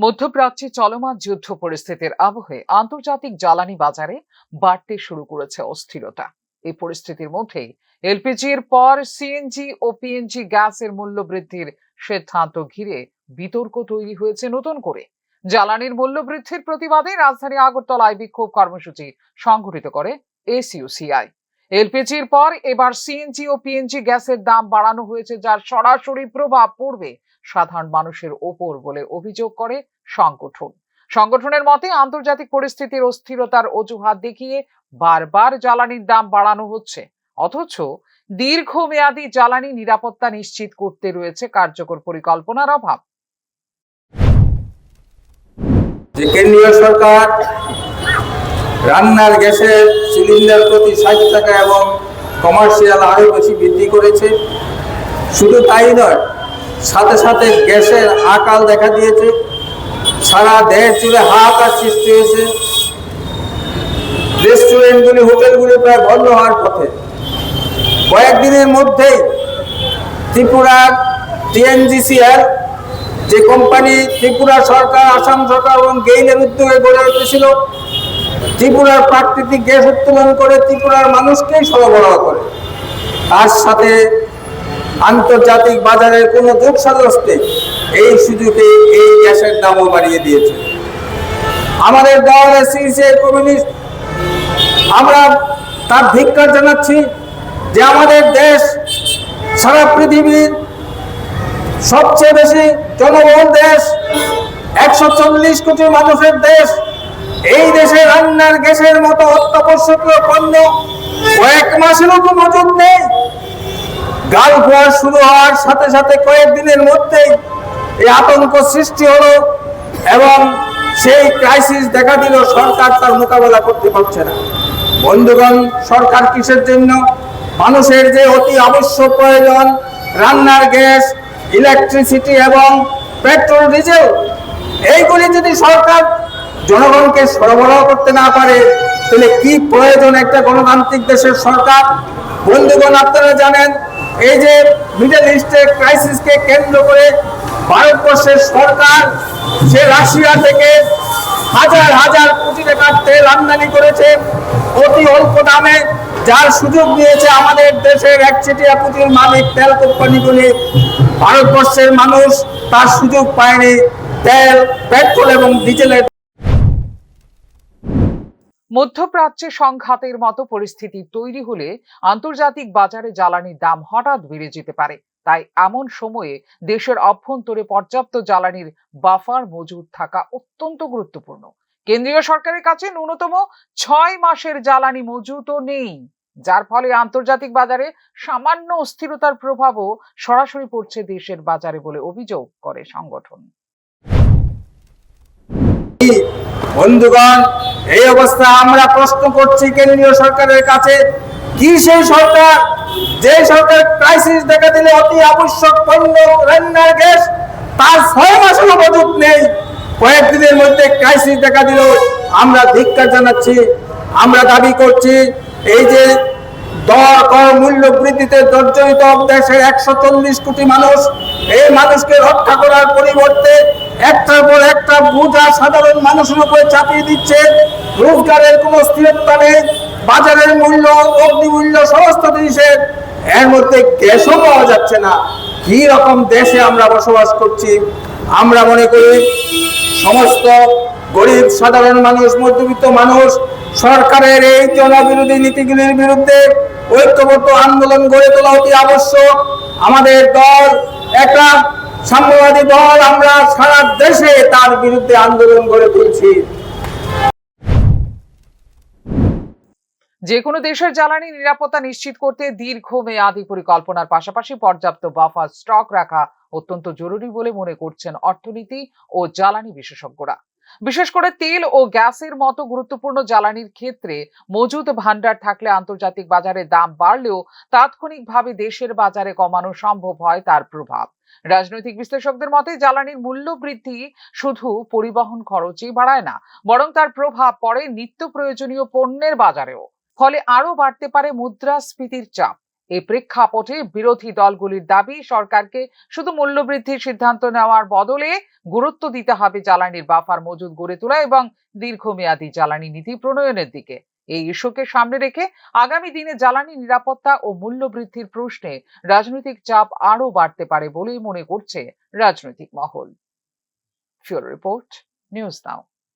মধ্যপ্রাচ্যে চলমান যুদ্ধ পরিস্থিতির আবহে আন্তর্জাতিক জ্বালানি বাজারে বাড়তে শুরু করেছে অস্থিরতা। এই পরিস্থিতির মধ্যে এলপিজির পর সিএনজি ও পিএনজি গ্যাসের মূল্য বৃদ্ধির সিদ্ধান্ত ঘিরে বিতর্ক তৈরি হয়েছে নতুন করে। জ্বালানির মূল্য বৃদ্ধির প্রতিবাদে রাজধানী আগরতলায় বিক্ষোভ কর্মসূচি সংঘটিত করে এসইউসিআই। এলপিজির পর এবার সিএনজি ও পিএনজি গ্যাসের দাম বাড়ানো হয়েছে, যার সরাসরি প্রভাব পড়বে সাধারণ মানুষের ওপর বলে অভিযোগ করে সংগঠনের মতে আন্তর্জাতিক পরিস্থিতির অস্থিরতার অজুহাত দেখিয়ে বারবার জ্বালানির দাম বাড়ানো হচ্ছে, অথচ দীর্ঘমেয়াদী জ্বালানি নিরাপত্তা নিশ্চিত করতে রয়েছে কার্যকর পরিকল্পনার অভাব। কেন্দ্রীয় সরকার রান্নার গ্যাসের সিলিন্ডার প্রতি 60 টাকা এবং কমার্শিয়াল আরো বেশি বৃদ্ধি করেছে। শুধু তাই নয়, সাথে সাথে গ্যাসের আকাল দেখা দিয়েছে। সারা দেশ জুড়ে হাহাকার সৃষ্টি হয়েছে। রেস্টুরেন্টগুলি, হোটেলগুলি প্রায় বন্ধ হওয়ার পথে। কয়েকদিনের মধ্যেই ত্রিপুরার টিএনজিসিএল, যে কোম্পানি ত্রিপুরা সরকার, আসাম সরকার এবং গেইলের উদ্যোগে গড়ে উঠেছিল, ত্রিপুরার প্রাকৃতিক গ্যাস উত্তোলন করে ত্রিপুরার মানুষকেই সরবরাহ করে। তার সাথে আন্তর্জাতিক বাজারের কোনো যোগসাজশে এই সুযোগে এই গ্যাসের দামও বাড়িয়ে দিয়েছে। আমাদের দল এসইউসিআই কমিউনিস্ট, আমরা তার ধিক্কার জানাচ্ছি যে আমাদের দেশ সারা পৃথিবীর সবচেয়ে বেশি জনবহুল দেশ, 140 কোটি মানুষের দেশ। এই দেশে রান্নার গ্যাসের মতো অত্যাবশ্যকীয় পণ্য কয়েক মাসেরও তো মজুদ নেই। গালফ ওয়ার শুরু হওয়ার সাথে সাথে কয়েকদিনের মধ্যেই এই আতঙ্ক সৃষ্টি হলো এবং সেই ক্রাইসিস দেখা দিল। সরকার তার মোকাবেলা করতে পারছে না। বন্ধুগণ, সরকার কিসের জন্য? মানুষের যে অতি আবশ্যক প্রয়োজন, রান্নার গ্যাস, ইলেকট্রিসিটি এবং পেট্রোল, ডিজেল, এইগুলি যদি সরকার জনগণকে সরবরাহ করতে না পারে, তাহলে কি প্রয়োজন একটা গণতান্ত্রিক দেশের সরকার? বন্ধুগণ, আপনারা জানেন এই যে মিডল ইস্টের ক্রাইসিসকে কেন্দ্র করে ভারতবর্ষের সরকার সে রাশিয়া থেকে হাজার হাজার কোটি টাকার তেল আমদানি করেছে অতি অল্প দামে, যার সুযোগ নিয়েছে আমাদের দেশের একচেটিয়া পুঁজির মালিক তেল কোম্পানিগুলি। ভারতবর্ষের মানুষ তার সুযোগ পায়নি তেল, পেট্রোল এবং ডিজেলের। মধ্যপ্রাচ্যে সংঘাতের মতো পরিস্থিতি তৈরি হলে আন্তর্জাতিক বাজারে জ্বালানির দাম হঠাৎ বেড়ে যেতে পারে। তাই এমন সময়ে দেশের অভ্যন্তরে পর্যাপ্ত জ্বালানির বাফার মজুদ থাকা অত্যন্ত গুরুত্বপূর্ণ। কেন্দ্রীয় সরকারের কাছে ন্যূনতম 6 মাসের জ্বালানি মজুদও নেই, যার ফলে আন্তর্জাতিক বাজারে সামান্য অস্থিরতার প্রভাবও সরাসরি পড়ছে দেশের বাজারে বলে অভিযোগ করে সংগঠন। বন্ধুগণ, এই অবস্থা আমরা প্রশ্ন করছি কেন্দ্রীয় সরকারের কাছে, কি সেই সরকার যে সরকার ক্রাইসিস দেখা দিলে অতি আবশ্যক পণ্য রান্নার গ্যাস তার 6 মাসেরও মজুদ নেই, কয়েকদিনের মধ্যে ক্রাইসিস দেখা দিল? আমরা ধিক্কার জানাচ্ছি। আমরা দাবি করছি এই যে দর কর মূল্য বৃদ্ধিতে জর্জরিত দেশের 140 কোটি মানুষ, এই মানুষকে রক্ষা করার পরিবর্তে একটার পর একটা বোঝা সাধারণ মানুষের উপরে চাপিয়ে দিচ্ছে। রোজগারের কোনো স্থিরতা নেই, বাজারের মূল্য, অগ্নিমূল্য, সমস্ত জিনিসের, এর মধ্যে গ্যাসও পাওয়া যাচ্ছে না। কি রকম দেশে আমরা বসবাস করছি? আমরা মনে করি সমস্ত গরিব সাধারণ মানুষ, মধ্যবিত্ত মানুষ সরকারের এই জনবিরোধী নীতিগুলির বিরুদ্ধে ঐক্যবদ্ধ আন্দোলন গড়ে তোলা অতি আবশ্যক। আমাদের দল একটা সাম্যবাদী দল, আমরা সারা দেশে তার বিরুদ্ধে আন্দোলন গড়ে তুলছি। যে কোনো দেশের জ্বালানি নিরাপত্তা নিশ্চিত করতে দীর্ঘমেয়াদী পরিকল্পনার পাশাপাশি পর্যাপ্ত বাফার স্টক রাখা অত্যন্ত জরুরি বলে মনে করছেন অর্থনীতি ও জ্বালানি বিশেষজ্ঞরা। বিশেষ করে তেল ও গ্যাসের মতো গুরুত্বপূর্ণ জ্বালানির ক্ষেত্রে মজুদ ভান্ডার থাকলে আন্তর্জাতিক বাজারে দাম বাড়লেও তাৎক্ষণিকভাবে দেশের বাজারে কমানো সম্ভব হয় তার প্রভাব। রাজনৈতিক বিশ্লেষকদের মতে জ্বালানির মূল্য বৃদ্ধি শুধু পরিবহন খরচই বাড়ায় না, বরং তার প্রভাব পড়ে নিত্য প্রয়োজনীয় পণ্যের বাজারেও। ফলে আরো বাড়তে পারে মুদ্রাস্ফীতির চাপ। এই প্রেক্ষাপটে বিরোধী দলগুলির দাবি সরকারকে শুধু মূল্যবৃদ্ধির সিদ্ধান্ত নেওয়ার বদলে গুরুত্ব দিতে হবে জ্বালানির বাফার মজুদ গড়ে তোলা এবং দীর্ঘমেয়াদী জ্বালানি নীতি প্রণয়নের দিকে। এই ইস্যুকে সামনে রেখে আগামী দিনে জ্বালানি নিরাপত্তা ও মূল্য বৃদ্ধির প্রশ্নে রাজনৈতিক চাপ আরও বাড়তে পারে বলেই মনে করছে রাজনৈতিক মহল। ফিউরো রিপোর্ট, নিউজ নাও।